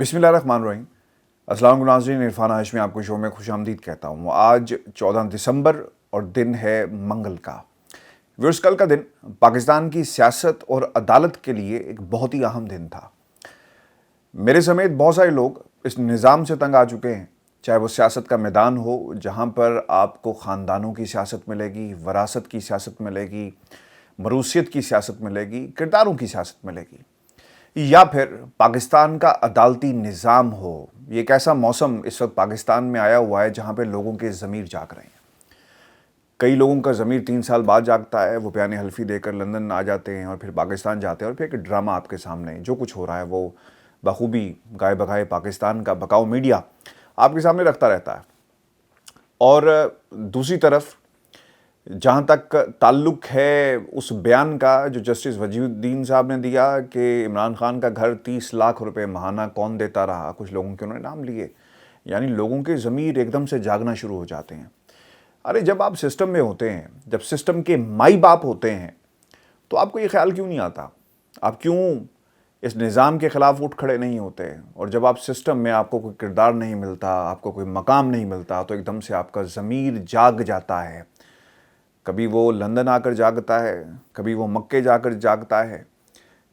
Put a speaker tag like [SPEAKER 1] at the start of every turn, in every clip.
[SPEAKER 1] بسم اللہ الرحمن الرحیم۔ السلام علیکم ناظرین، عرفان ہاشمی آپ کو شو میں خوش آمدید کہتا ہوں۔ آج 14 دسمبر اور دن ہے منگل کا۔ ویورز، کل کا دن پاکستان کی سیاست اور عدالت کے لیے ایک بہت ہی اہم دن تھا۔ میرے سمیت بہت سارے لوگ اس نظام سے تنگ آ چکے ہیں، چاہے وہ سیاست کا میدان ہو جہاں پر آپ کو خاندانوں کی سیاست ملے گی، وراثت کی سیاست ملے گی، موروثیت کی سیاست ملے گی، کرداروں کی سیاست ملے گی، یا پھر پاکستان کا عدالتی نظام ہو۔ یہ ایک ایسا موسم اس وقت پاکستان میں آیا ہوا ہے جہاں پہ لوگوں کے ضمیر جاگ رہے ہیں۔ کئی لوگوں کا ضمیر 3 سال بعد جاگتا ہے، وہ بیان حلفی دے کر لندن آ جاتے ہیں اور پھر پاکستان جاتے ہیں، اور پھر ایک ڈرامہ آپ کے سامنے جو کچھ ہو رہا ہے وہ بخوبی گائے بگائے پاکستان کا بکاؤ میڈیا آپ کے سامنے رکھتا رہتا ہے۔ اور دوسری طرف جہاں تک تعلق ہے اس بیان کا جو جسٹس وجیہ الدین صاحب نے دیا کہ عمران خان کا گھر 30 لاکھ روپے ماہانہ کون دیتا رہا، کچھ لوگوں کے انہوں نے نام لیے، یعنی لوگوں کے ضمیر ایک دم سے جاگنا شروع ہو جاتے ہیں۔ ارے جب آپ سسٹم میں ہوتے ہیں، جب سسٹم کے مائی باپ ہوتے ہیں، تو آپ کو یہ خیال کیوں نہیں آتا؟ آپ کیوں اس نظام کے خلاف اٹھ کھڑے نہیں ہوتے؟ اور جب آپ سسٹم میں آپ کو کوئی کردار نہیں ملتا، آپ کو کوئی مقام نہیں ملتا، تو ایک دم سے آپ کا ضمیر جاگ جاتا ہے۔ کبھی وہ لندن آ کر جاگتا ہے، کبھی وہ مکے جا کر جاگتا ہے،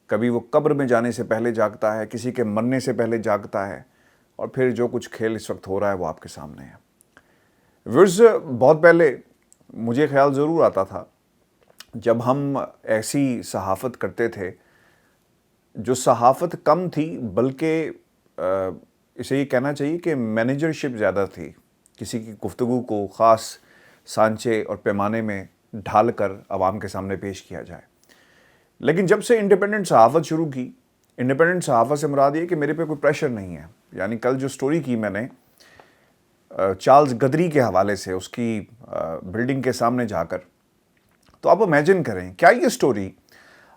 [SPEAKER 1] کبھی وہ قبر میں جانے سے پہلے جاگتا ہے، کسی کے مرنے سے پہلے جاگتا ہے، اور پھر جو کچھ کھیل اس وقت ہو رہا ہے وہ آپ کے سامنے ہے۔ ویورز، بہت پہلے مجھے خیال ضرور آتا تھا جب ہم ایسی صحافت کرتے تھے جو صحافت کم تھی، بلکہ اسے یہ کہنا چاہیے کہ مینیجرشپ زیادہ تھی، کسی کی گفتگو کو خاص سانچے اور پیمانے میں ڈھال کر عوام کے سامنے پیش کیا جائے۔ لیکن جب سے انڈیپینڈنٹ صحافت شروع کی، انڈیپینڈنٹ صحافت سے مراد یہ کہ میرے پہ کوئی پریشر نہیں ہے۔ یعنی کل جو سٹوری کی میں نے چارلز گدری کے حوالے سے، اس کی بلڈنگ کے سامنے جا کر، تو آپ امیجن کریں کیا یہ سٹوری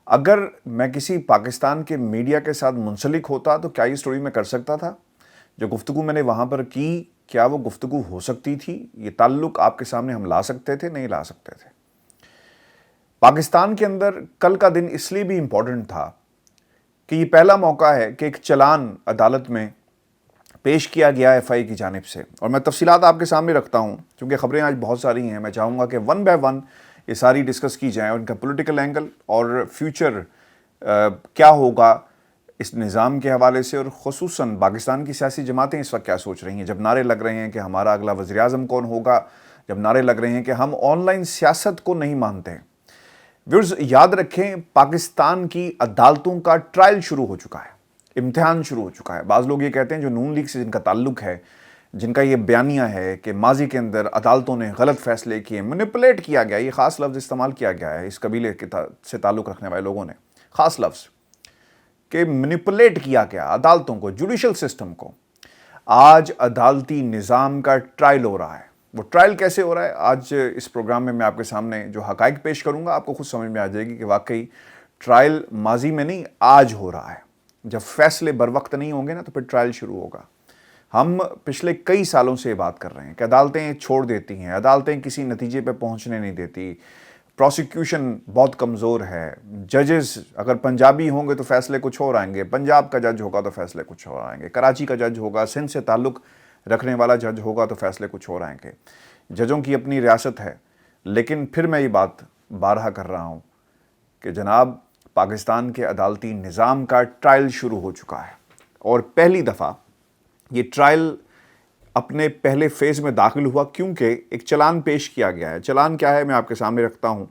[SPEAKER 1] اگر میں کسی پاکستان کے میڈیا کے ساتھ منسلک ہوتا تو کیا یہ سٹوری میں کر سکتا تھا؟ جو گفتگو میں نے وہاں پر کی، کیا وہ گفتگو ہو سکتی تھی؟ یہ تعلق آپ کے سامنے ہم لا سکتے تھے؟ نہیں لا سکتے تھے۔ پاکستان کے اندر کل کا دن اس لیے بھی امپورٹنٹ تھا کہ یہ پہلا موقع ہے کہ ایک چلان عدالت میں پیش کیا گیا ایف آئی کی جانب سے، اور میں تفصیلات آپ کے سامنے رکھتا ہوں کیونکہ خبریں آج بہت ساری ہیں۔ میں چاہوں گا کہ ون بائی ون یہ ساری ڈسکس کی جائیں، اور ان کا پولیٹیکل اینگل اور فیوچر کیا ہوگا اس نظام کے حوالے سے، اور خصوصاً پاکستان کی سیاسی جماعتیں اس وقت کیا سوچ رہی ہیں جب نعرے لگ رہے ہیں کہ ہمارا اگلا وزیر اعظم کون ہوگا، جب نعرے لگ رہے ہیں کہ ہم آن لائن سیاست کو نہیں مانتے ہیں۔ ویورز، یاد رکھیں پاکستان کی عدالتوں کا ٹرائل شروع ہو چکا ہے، امتحان شروع ہو چکا ہے۔ بعض لوگ یہ کہتے ہیں جو نون لیگ سے جن کا تعلق ہے، جن کا یہ بیانیہ ہے کہ ماضی کے اندر عدالتوں نے غلط فیصلے کیے، مینیپولیٹ کیا گیا، یہ خاص لفظ استعمال کیا گیا ہے اس قبیلے سے تعلق رکھنے والے لوگوں نے، خاص لفظ کہ مینیپولیٹ کیا گیا عدالتوں کو، جوڈیشل سسٹم کو۔ آج عدالتی نظام کا ٹرائل ہو رہا ہے۔ وہ ٹرائل کیسے ہو رہا ہے؟ آج اس پروگرام میں آپ کے سامنے جو حقائق پیش کروں گا، آپ کو خود سمجھ میں آ جائے گی کہ واقعی ٹرائل ماضی میں نہیں، آج ہو رہا ہے۔ جب فیصلے بر وقت نہیں ہوں گے نا تو پھر ٹرائل شروع ہوگا۔ ہم پچھلے کئی سالوں سے یہ بات کر رہے ہیں کہ عدالتیں چھوڑ دیتی ہیں، عدالتیں کسی نتیجے پہ پہنچنے نہیں دیتی، پروسیکیوشن بہت کمزور ہے، ججز اگر پنجابی ہوں گے تو فیصلے کچھ اور آئیں گے، پنجاب کا جج ہوگا تو فیصلے کچھ اور آئیں گے، کراچی کا جج ہوگا، سندھ سے تعلق رکھنے والا جج ہوگا تو فیصلے کچھ اور آئیں گے۔ ججوں کی اپنی ریاست ہے، لیکن پھر میں یہ بات بارہا کر رہا ہوں کہ جناب پاکستان کے عدالتی نظام کا ٹرائل شروع ہو چکا ہے، اور پہلی دفعہ یہ ٹرائل اپنے پہلے فیز میں داخل ہوا کیونکہ ایک چلان پیش کیا گیا ہے۔ چلان کیا ہے میں آپ کے سامنے رکھتا ہوں،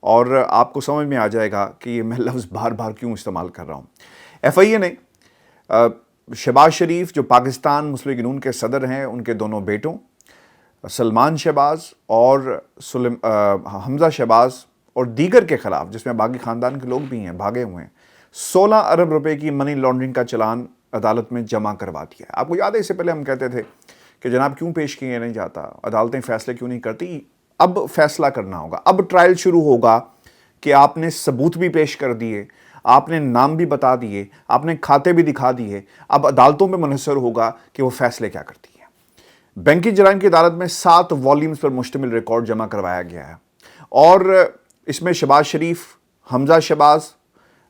[SPEAKER 1] اور آپ کو سمجھ میں آ جائے گا کہ یہ میں لفظ بار بار کیوں استعمال کر رہا ہوں۔ ایف آئی اے نے شہباز شریف جو پاکستان مسلم لیگ نون کے صدر ہیں، ان کے دونوں بیٹوں سلمان شہباز اور حمزہ شہباز اور دیگر کے خلاف، جس میں باقی خاندان کے لوگ بھی ہیں بھاگے ہوئے ہیں، 16 ارب روپے کی منی لانڈرنگ کا چلان عدالت میں جمع کروا دیا ہے۔ آپ کو یاد ہے اس سے پہلے ہم کہتے تھے کہ جناب کیوں پیش کیا نہیں جاتا، عدالتیں فیصلے کیوں نہیں کرتی؟ اب فیصلہ کرنا ہوگا، اب ٹرائل شروع ہوگا کہ آپ نے ثبوت بھی پیش کر دیے، آپ نے نام بھی بتا دیے، آپ نے کھاتے بھی دکھا دیے، اب عدالتوں پہ منحصر ہوگا کہ وہ فیصلے کیا کرتی ہیں۔ بینکی جرائم کی عدالت میں 7 والیومز پر مشتمل ریکارڈ جمع کروایا گیا ہے، اور اس میں شہباز شریف، حمزہ شہباز،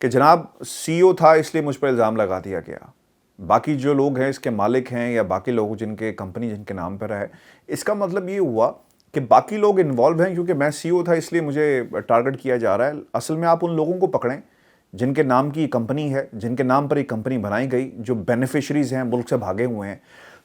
[SPEAKER 1] کہ جناب سی او تھا اس لیے مجھ پر الزام لگا دیا گیا، باقی جو لوگ ہیں اس کے مالک ہیں یا باقی لوگ جن کے کمپنی جن کے نام پر ہے، اس کا مطلب یہ ہوا کہ باقی لوگ انوالو ہیں کیونکہ میں سی او تھا اس لیے مجھے ٹارگٹ کیا جا رہا ہے۔ اصل میں آپ ان لوگوں کو پکڑیں جن کے نام کی کمپنی ہے، جن کے نام پر ایک کمپنی بنائی گئی، جو بینیفیشریز ہیں، ملک سے بھاگے ہوئے ہیں۔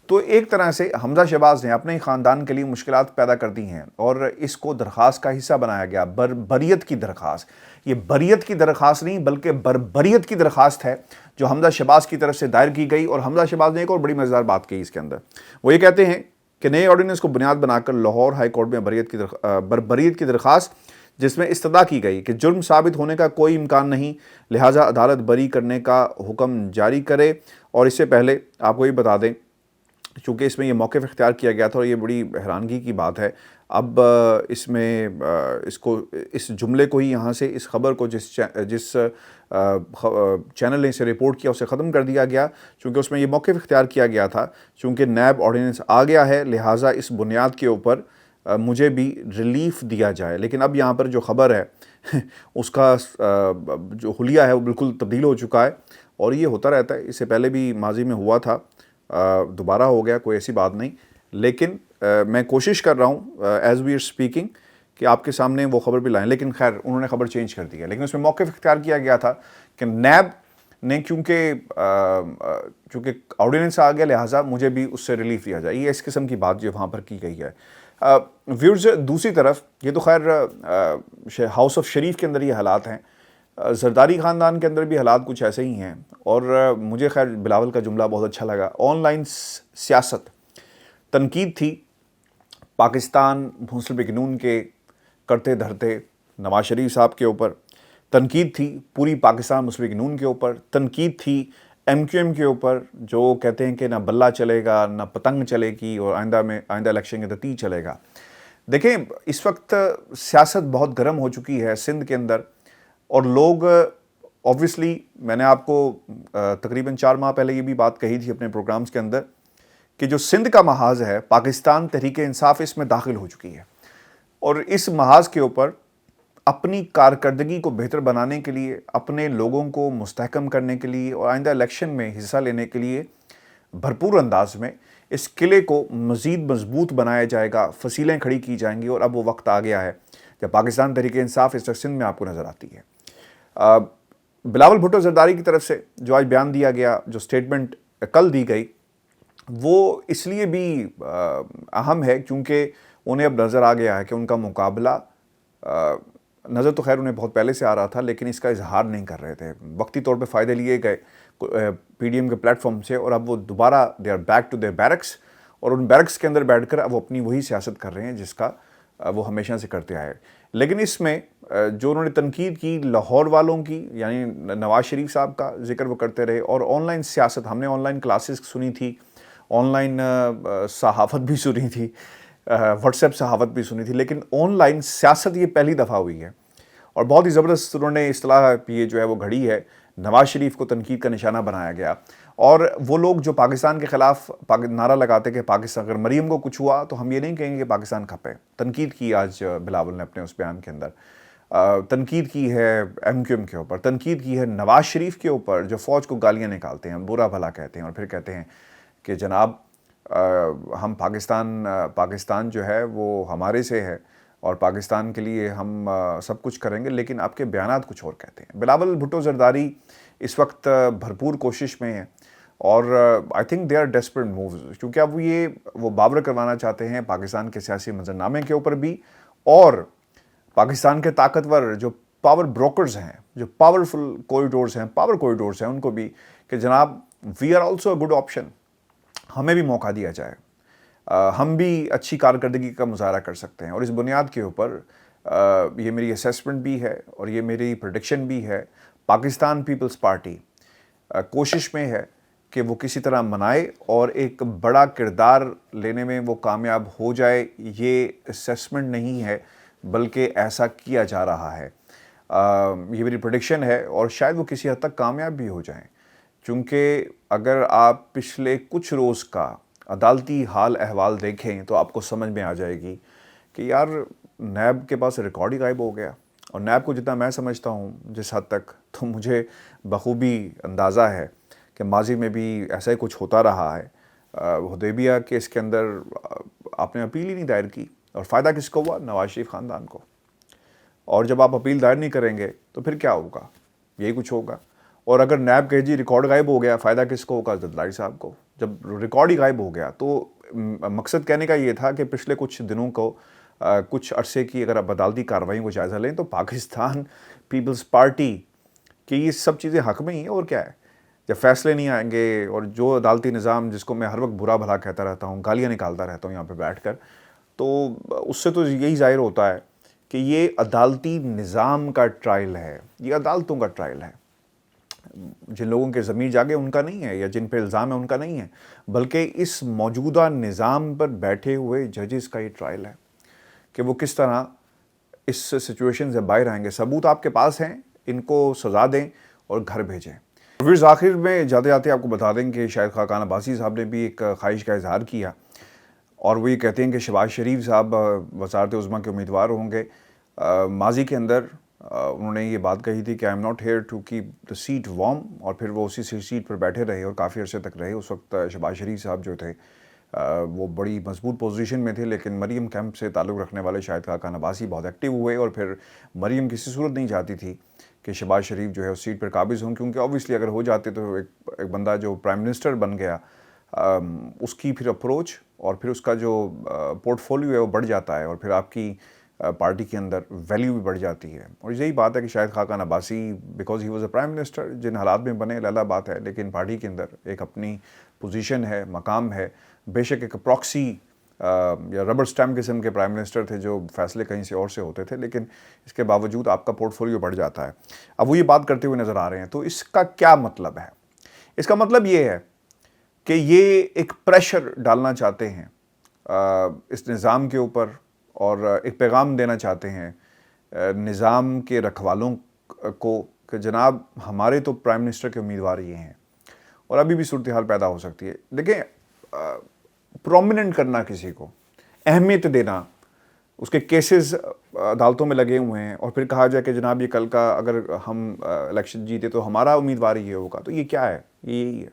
[SPEAKER 1] تو ایک طرح سے حمزہ شہباز نے اپنے ہی خاندان کے لیے مشکلات پیدا کر دی ہیں اور اس کو درخواست کا حصہ بنایا گیا، بربریت کی درخواست۔ یہ بریت کی درخواست نہیں بلکہ بربریت کی درخواست ہے جو حمزہ شہباز کی طرف سے دائر کی گئی۔ اور حمزہ شہباز نے ایک اور بڑی مزیدار بات کہی اس کے اندر، وہ یہ کہتے ہیں کہ نئے آرڈیننس کو بنیاد بنا کر لاہور ہائی کورٹ میں بربریت کی درخواست، جس میں استدعا کی گئی کہ جرم ثابت ہونے کا کوئی امکان نہیں، لہٰذا عدالت بری کرنے کا حکم جاری کرے۔ اور اس سے پہلے آپ کو یہ بتا دیں، چونکہ اس میں یہ موقف اختیار کیا گیا تھا اور یہ بڑی حیرانگی کی بات ہے، اب اس میں اس جملے کو ہی یہاں سے اس خبر کو جس چینل نے اسے رپورٹ کیا اسے ختم کر دیا گیا، چونکہ اس میں یہ موقف اختیار کیا گیا تھا چونکہ نیب آرڈیننس آ گیا ہے، لہٰذا اس بنیاد کے اوپر مجھے بھی ریلیف دیا جائے۔ لیکن اب یہاں پر جو خبر ہے اس کا جو حلیہ ہے وہ بالکل تبدیل ہو چکا ہے، اور یہ ہوتا رہتا ہے، اس سے پہلے بھی ماضی میں ہوا تھا، دوبارہ ہو گیا، کوئی ایسی بات نہیں۔ لیکن میں کوشش کر رہا ہوں ایز وی آر اسپیکنگ کہ آپ کے سامنے وہ خبر بھی لائیں، لیکن خیر انہوں نے خبر چینج کر دی ہے۔ لیکن اس میں موقف اختیار کیا گیا تھا کہ نیب نے چونکہ آرڈیننس آ گیا لہٰذا مجھے بھی اس سے ریلیف دیا جائے، یہ اس قسم کی بات جو وہاں پر کی گئی ہے۔ ویورز، دوسری طرف یہ تو خیر ہاؤس آف شریف کے اندر یہ حالات ہیں، زرداری خاندان کے اندر بھی حالات کچھ ایسے ہی ہیں، اور مجھے خیر بلاول کا جملہ بہت اچھا لگا۔ آن لائن سیاست، تنقید تھی پاکستان مسلم لیگ نون کے کرتے دھرتے نواز شریف صاحب کے اوپر، تنقید تھی پوری پاکستان مسلم لیگ نون کے اوپر، تنقید تھی ایم کیو ایم کے اوپر جو کہتے ہیں کہ نہ بلہ چلے گا نہ پتنگ چلے گی اور آئندہ الیکشن کے نتیجہ چلے گا۔ دیکھیں اس وقت سیاست بہت گرم ہو چکی ہے سندھ کے اندر، اور لوگ اوبویسلی، میں نے آپ کو تقریباً 4 ماہ پہلے یہ بھی بات کہی تھی اپنے پروگرامز کے اندر کہ جو سندھ کا محاذ ہے، پاکستان تحریک انصاف اس میں داخل ہو چکی ہے، اور اس محاذ کے اوپر اپنی کارکردگی کو بہتر بنانے کے لیے، اپنے لوگوں کو مستحکم کرنے کے لیے اور آئندہ الیکشن میں حصہ لینے کے لیے بھرپور انداز میں اس قلعے کو مزید مضبوط بنایا جائے گا، فصیلیں کھڑی کی جائیں گی، اور اب وہ وقت آ گیا ہے جب پاکستان تحریک انصاف اس وقت سندھ میں آپ کو نظر آتی ہے۔ بلاول بھٹو زرداری کی طرف سے جو آج بیان دیا گیا، جو سٹیٹمنٹ کل دی گئی، وہ اس لیے بھی اہم ہے کیونکہ انہیں اب نظر آ گیا ہے کہ ان کا مقابلہ، نظر تو خیر انہیں بہت پہلے سے آ رہا تھا لیکن اس کا اظہار نہیں کر رہے تھے، وقتی طور پہ فائدے لیے گئے پی ڈی ایم کے پلیٹ فارم سے، اور اب وہ دوبارہ they are back to their barracks, اور ان بیرکس کے اندر بیٹھ کر اب وہ اپنی وہی سیاست کر رہے ہیں جس کا وہ ہمیشہ سے کرتے آئے۔ لیکن اس میں جو انہوں نے تنقید کی لاہور والوں کی، یعنی نواز شریف صاحب کا ذکر وہ کرتے رہے، اور آن لائن سیاست، ہم نے آن لائن کلاسز سنی تھی، آن لائن صحافت بھی سنی تھی، واٹس ایپ صحافت بھی سنی تھی، لیکن آن لائن سیاست یہ پہلی دفعہ ہوئی ہے، اور بہت ہی زبردست انہوں نے اصطلاح یہ جو ہے وہ گھڑی ہے، نواز شریف کو تنقید کا نشانہ بنایا گیا۔ اور وہ لوگ جو پاکستان کے خلاف نعرہ لگاتے کہ پاکستان، اگر مریم کو کچھ ہوا تو ہم یہ نہیں کہیں گے کہ پاکستان کھپے، تنقید کی آج بلاول نے اپنے اس بیان کے اندر، تنقید کی ہے ایم کیو ایم کے اوپر، تنقید کی ہے نواز شریف کے اوپر جو فوج کو گالیاں نکالتے ہیں، برا بھلا کہتے ہیں، اور پھر کہتے ہیں کہ جناب ہم پاکستان جو ہے وہ ہمارے سے ہے اور پاکستان کے لیے ہم سب کچھ کریں گے، لیکن آپ کے بیانات کچھ اور کہتے ہیں۔ بلاول بھٹو زرداری اس وقت بھرپور کوشش میں ہیں، اور I think they are desperate moves, کیونکہ اب وہ بابر کروانا چاہتے ہیں پاکستان کے سیاسی منظرنامے کے اوپر بھی، اور پاکستان کے طاقتور جو پاور بروکرز ہیں، جو پاورفل کوریڈورز ہیں، پاور کوریڈورز ہیں، ان کو بھی کہ جناب we are also a good option, ہمیں بھی موقع دیا جائے، ہم بھی اچھی کارکردگی کا مظاہرہ کر سکتے ہیں۔ اور اس بنیاد کے اوپر یہ میری اسیسمنٹ بھی ہے اور یہ میری پریڈکشن بھی ہے، پاکستان پیپلز پارٹی کوشش میں ہے کہ وہ کسی طرح منائے اور ایک بڑا کردار لینے میں وہ کامیاب ہو جائے، یہ اسیسمنٹ نہیں ہے بلکہ ایسا کیا جا رہا ہے، یہ میری پریڈکشن ہے، اور شاید وہ کسی حد تک کامیاب بھی ہو جائیں، چونکہ اگر آپ پچھلے کچھ روز کا عدالتی حال احوال دیکھیں تو آپ کو سمجھ میں آ جائے گی کہ یار نیب کے پاس ریکارڈ ہی غائب ہو گیا، اور نیب کو جتنا میں سمجھتا ہوں جس حد تک، تو مجھے بخوبی اندازہ ہے کہ ماضی میں بھی ایسا ہی کچھ ہوتا رہا ہے۔ حدیبیہ کیس کے اندر آپ نے اپیل ہی نہیں دائر کی، اور فائدہ کس کو ہوا؟ نواز شریف خاندان کو۔ اور جب آپ اپیل دائر نہیں کریں گے تو پھر کیا ہوگا؟ یہی کچھ ہوگا۔ اور اگر نیب کہ جی ریکارڈ غائب ہو گیا، فائدہ کس کو ہوگا؟ زرداری صاحب کو۔ جب ریکارڈ ہی غائب ہو گیا تو مقصد کہنے کا یہ تھا کہ پچھلے کچھ دنوں کو، کچھ عرصے کی اگر آپ عدالتی کارروائیوں کو جائزہ لیں تو پاکستان پیپلز پارٹی کی یہ سب چیزیں حق میں ہی ہیں، اور کیا ہے؟ جب فیصلے نہیں آئیں گے، اور جو عدالتی نظام جس کو میں ہر وقت برا بھلا کہتا رہتا ہوں، گالیاں نکالتا رہتا ہوں یہاں پہ بیٹھ کر، تو اس سے تو یہی ظاہر ہوتا ہے کہ یہ عدالتی نظام کا ٹرائل ہے، یہ عدالتوں کا ٹرائل ہے۔ جن لوگوں کے ضمیر جاگے ان کا نہیں ہے، یا جن پہ الزام ہے ان کا نہیں ہے، بلکہ اس موجودہ نظام پر بیٹھے ہوئے ججز کا یہ ٹرائل ہے کہ وہ کس طرح اس سچویشن سے باہر آئیں گے۔ ثبوت آپ کے پاس ہیں، ان کو سزا دیں اور گھر بھیجیں۔ ویئرز، آخر میں جاتے جاتے آپ کو بتا دیں کہ شاہد خاقان عباسی صاحب نے بھی ایک خواہش کا اظہار کیا، اور وہ یہ کہتے ہیں کہ شہباز شریف صاحب وزارت عظمیٰ کے امیدوار ہوں گے۔ ماضی کے اندر انہوں نے یہ بات کہی تھی کہ I am not here to keep the seat warm, اور پھر وہ اسی سیٹ پر بیٹھے رہے اور کافی عرصے تک رہے۔ اس وقت شہباز شریف صاحب جو تھے وہ بڑی مضبوط پوزیشن میں تھے، لیکن مریم کیمپ سے تعلق رکھنے والے شاہد خاقان عباسی بہت ایکٹیو ہوئے، اور پھر مریم کسی صورت نہیں چاہتی تھی کہ شہباز شریف جو ہے اس سیٹ پر قابض ہوں، کیونکہ اوبویسلی اگر ہو جاتے تو ایک بندہ جو پرائم منسٹر بن گیا، اس کی پھر اپروچ اور پھر اس کا جو پورٹ فولیو ہے وہ بڑھ جاتا ہے، اور پھر آپ کی پارٹی کے اندر ویلیو بھی بڑھ جاتی ہے۔ اور یہی بات ہے کہ Shahid Khaqan Abbasi because he was a prime minister, جن حالات میں بنے لالہ بات ہے، لیکن پارٹی کے اندر ایک اپنی پوزیشن ہے، مقام ہے۔ بے شک ایک پراکسی یا ربر سٹیمپ قسم کے پرائم منسٹر تھے جو فیصلے کہیں سے اور سے ہوتے تھے، لیکن اس کے باوجود آپ کا پورٹ فولیو بڑھ جاتا ہے۔ اب وہ یہ بات کرتے ہوئے نظر آ رہے ہیں، تو اس کا کیا مطلب ہے؟ اس کا مطلب یہ ہے کہ یہ ایک پریشر ڈالنا چاہتے ہیں اس نظام کے اوپر، اور ایک پیغام دینا چاہتے ہیں نظام کے رکھوالوں کو کہ جناب ہمارے تو پرائم منسٹر کے امیدوار یہ ہیں، اور ابھی بھی صورتحال پیدا ہو سکتی ہے۔ دیکھیں، پرومیننٹ کرنا کسی کو، اہمیت دینا، اس کے کیسز عدالتوں میں لگے ہوئے ہیں، اور پھر کہا جائے کہ جناب یہ کل کا اگر ہم الیکشن جیتے تو ہمارا امیدوار یہ ہوگا، تو یہ کیا ہے؟ یہی ہے۔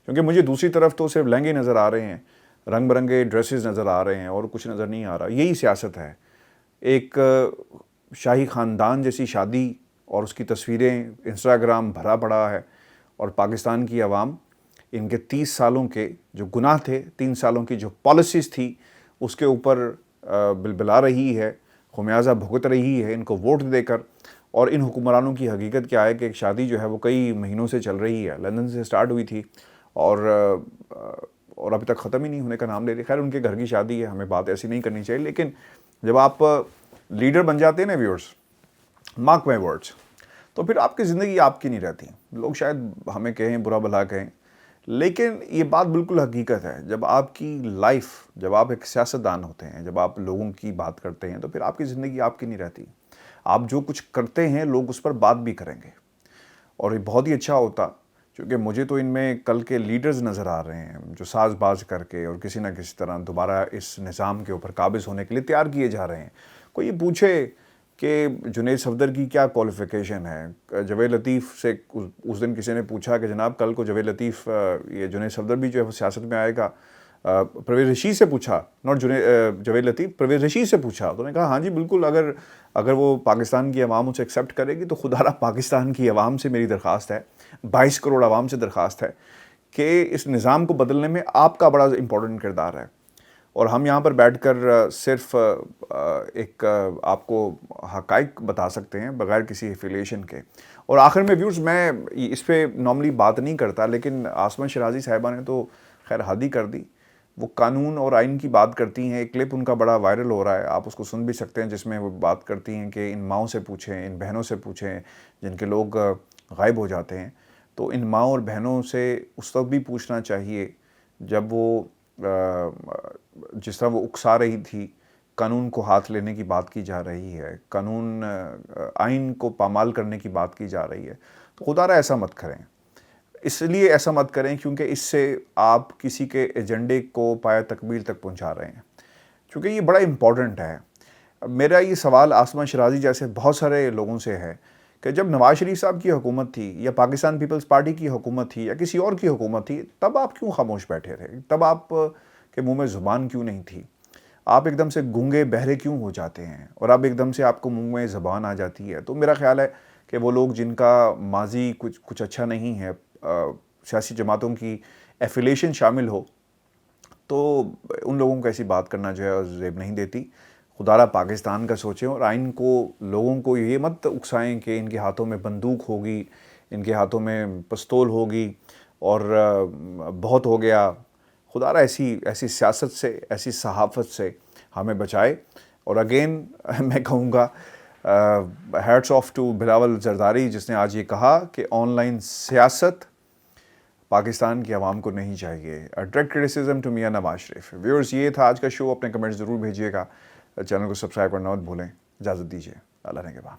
[SPEAKER 1] کیونکہ مجھے دوسری طرف تو صرف لہنگے نظر آ رہے ہیں، رنگ برنگے ڈریسز نظر آ رہے ہیں، اور کچھ نظر نہیں آ رہا۔ یہی سیاست ہے۔ ایک شاہی خاندان جیسی شادی اور اس کی تصویریں انسٹاگرام بھرا پڑا ہے، اور پاکستان کی عوام ان کے 30 سالوں کے جو گناہ تھے، 3 سالوں کی جو پالیسیز تھی، اس کے اوپر بلبلا رہی ہے، خمیازہ بھگت رہی ہے ان کو ووٹ دے کر۔ اور ان حکمرانوں کی حقیقت کیا ہے کہ ایک شادی جو ہے وہ کئی مہینوں سے چل رہی ہے، لندن سے سٹارٹ ہوئی تھی اور ابھی تک ختم ہی نہیں ہونے کا نام لے رہی۔ خیر ان کے گھر کی شادی ہے، ہمیں بات ایسی نہیں کرنی چاہیے، لیکن جب آپ لیڈر بن جاتے ہیں نا ویورز، مارک مائی ورڈز، تو پھر آپ کی زندگی آپ کی نہیں رہتی۔ لوگ شاید ہمیں کہیں، برا بھلا کہیں، لیکن یہ بات بالکل حقیقت ہے۔ جب آپ کی لائف، جب آپ ایک سیاستدان ہوتے ہیں، جب آپ لوگوں کی بات کرتے ہیں، تو پھر آپ کی زندگی آپ کی نہیں رہتی۔ آپ جو کچھ کرتے ہیں لوگ اس پر بات بھی کریں گے، اور یہ بہت ہی اچھا ہوتا، کیونکہ مجھے تو ان میں کل کے لیڈرز نظر آ رہے ہیں جو ساز باز کر کے اور کسی نہ کسی طرح دوبارہ اس نظام کے اوپر قابض ہونے کے لیے تیار کیے جا رہے ہیں۔ کوئی یہ پوچھے کہ جنید صفدر کی کیا کوالیفیکیشن ہے؟ جاوید لطیف سے اس دن کسی نے پوچھا کہ جناب کل کو جاوید لطیف، یہ جنید صفدر بھی جو ہے وہ سیاست میں آئے گا؟ پرویز رشید سے پوچھا، ناٹ جاوید لطیف، پرویز رشید سے پوچھا، تو نے کہا ہاں جی بالکل، اگر وہ پاکستان کی عوام اسے ایکسیپٹ کرے گی تو خدا را پاکستان کی عوام سے میری درخواست ہے، 22 کروڑ عوام سے درخواست ہے کہ اس نظام کو بدلنے میں آپ کا بڑا امپورٹنٹ کردار ہے۔ اور ہم یہاں پر بیٹھ کر صرف ایک آپ کو حقائق بتا سکتے ہیں بغیر کسی ایفیلیشن کے۔ اور آخر میں ویورز، میں اس پہ نارملی بات نہیں کرتا، لیکن آسمہ شیرازی صاحبہ نے تو خیر حد ہی کر دی۔ وہ قانون اور آئین کی بات کرتی ہیں، ایک کلپ ان کا بڑا وائرل ہو رہا ہے، آپ اس کو سن بھی سکتے ہیں، جس میں وہ بات کرتی ہیں کہ ان ماؤں سے پوچھیں، ان بہنوں سے پوچھیں جن کے لوگ غائب ہو جاتے ہیں۔ تو ان ماؤں اور بہنوں سے اس وقت بھی پوچھنا چاہیے جب وہ جس طرح وہ اکسا رہی تھی، قانون کو ہاتھ لینے کی بات کی جا رہی ہے، قانون آئین کو پامال کرنے کی بات کی جا رہی ہے، تو خدا را ایسا مت کریں۔ اس لیے ایسا مت کریں کیونکہ اس سے آپ کسی کے ایجنڈے کو پایہ تکمیل تک پہنچا رہے ہیں، کیونکہ یہ بڑا امپورٹنٹ ہے۔ میرا یہ سوال آسما شرازی جیسے بہت سارے لوگوں سے ہے کہ جب نواز شریف صاحب کی حکومت تھی یا پاکستان پیپلز پارٹی کی حکومت تھی یا کسی اور کی حکومت تھی، تب آپ کیوں خاموش بیٹھے تھے؟ تب آپ کے منہ میں زبان کیوں نہیں تھی؟ آپ ایک دم سے گونگے بہرے کیوں ہو جاتے ہیں اور اب ایک دم سے آپ کو منہ میں زبان آ جاتی ہے؟ تو میرا خیال ہے کہ وہ لوگ جن کا ماضی کچھ اچھا نہیں ہے، سیاسی جماعتوں کی ایفیلیشن شامل ہو، تو ان لوگوں کو ایسی بات کرنا جو ہے زیب نہیں دیتی۔ خدا را پاکستان کا سوچیں اور آئین کو، لوگوں کو یہ مت اکسائیں کہ ان کے ہاتھوں میں بندوق ہوگی، ان کے ہاتھوں میں پستول ہوگی اور بہت ہو گیا۔ خدا را ایسی سیاست سے، ایسی صحافت سے ہمیں بچائے۔ اور اگین میں کہوں گا hats off to Bilawal Zardari, جس نے آج یہ کہا کہ آن لائن سیاست پاکستان کی عوام کو نہیں چاہیے۔ Direct criticism to Mian Nawaz Sharif. Viewers, یہ تھا آج کا شو۔ اپنے کمنٹ ضرور بھیجیے گا، چینل کو سبسکرائب کرنا مت بھولیں۔ اجازت دیجیے، اللہ نگہبان۔